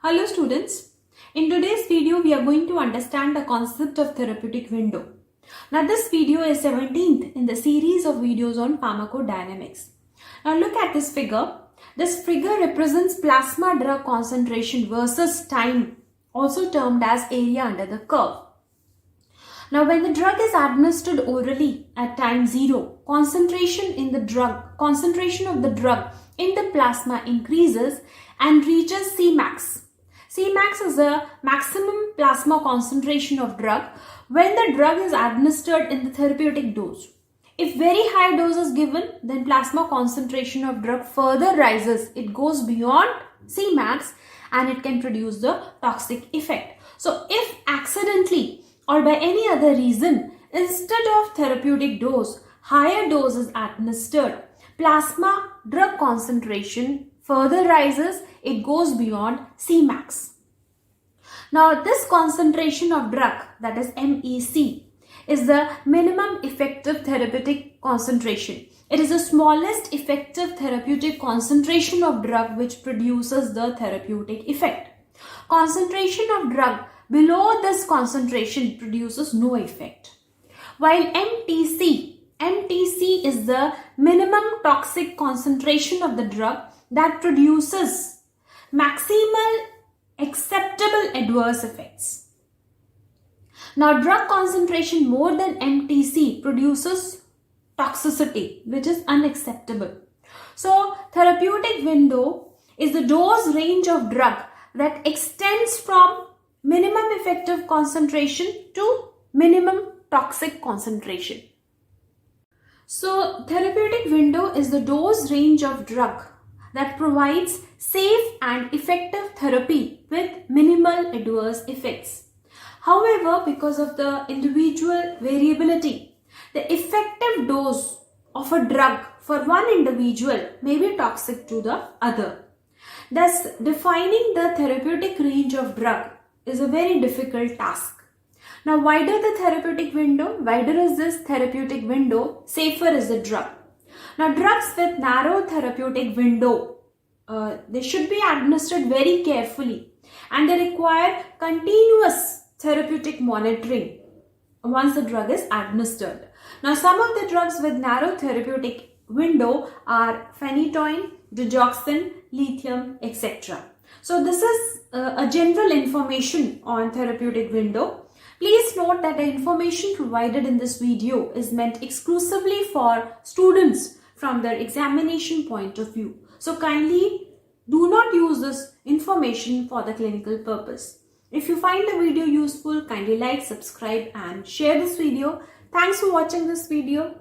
Hello students, in today's video we are going to understand the concept of therapeutic window. Now this video is 17th in the series of videos on pharmacodynamics. Now look at this figure. This figure represents plasma drug concentration versus time, also termed as area under the curve. Now when the drug is administered orally at time 0, concentration of the drug in the plasma increases and reaches Cmax. Cmax is the maximum plasma concentration of drug when the drug is administered in the therapeutic dose. If very high dose is given, then plasma concentration of drug further rises. It goes beyond Cmax and it can produce the toxic effect. So if accidentally or by any other reason, instead of therapeutic dose, higher dose is administered, plasma drug concentration further rises, it goes beyond Cmax. Now this concentration of drug, that is MEC, is the minimum effective therapeutic concentration. It is the smallest effective therapeutic concentration of drug which produces the therapeutic effect. Concentration of drug below this concentration produces no effect. While MTC is the minimum toxic concentration of the drug that produces maximal acceptable adverse effects. Now drug concentration more than MTC produces toxicity, which is unacceptable. So therapeutic window is the dose range of drug that extends from minimum effective concentration to minimum toxic concentration. So therapeutic window is the dose range of drug that provides safe and effective therapy with minimal adverse effects. However, because of the individual variability, the effective dose of a drug for one individual may be toxic to the other. Thus, defining the therapeutic range of drug is a very difficult task. Now, wider the therapeutic window, wider is this therapeutic window, safer is the drug. Now, drugs with narrow therapeutic window, they should be administered very carefully and they require continuous therapeutic monitoring once the drug is administered. Now, some of the drugs with narrow therapeutic window are phenytoin, digoxin, lithium, etc. So, this is a general information on therapeutic window. Please note that the information provided in this video is meant exclusively for students from their examination point of view. So kindly do not use this information for the clinical purpose. If you find the video useful, kindly like, subscribe and share this video. Thanks for watching this video.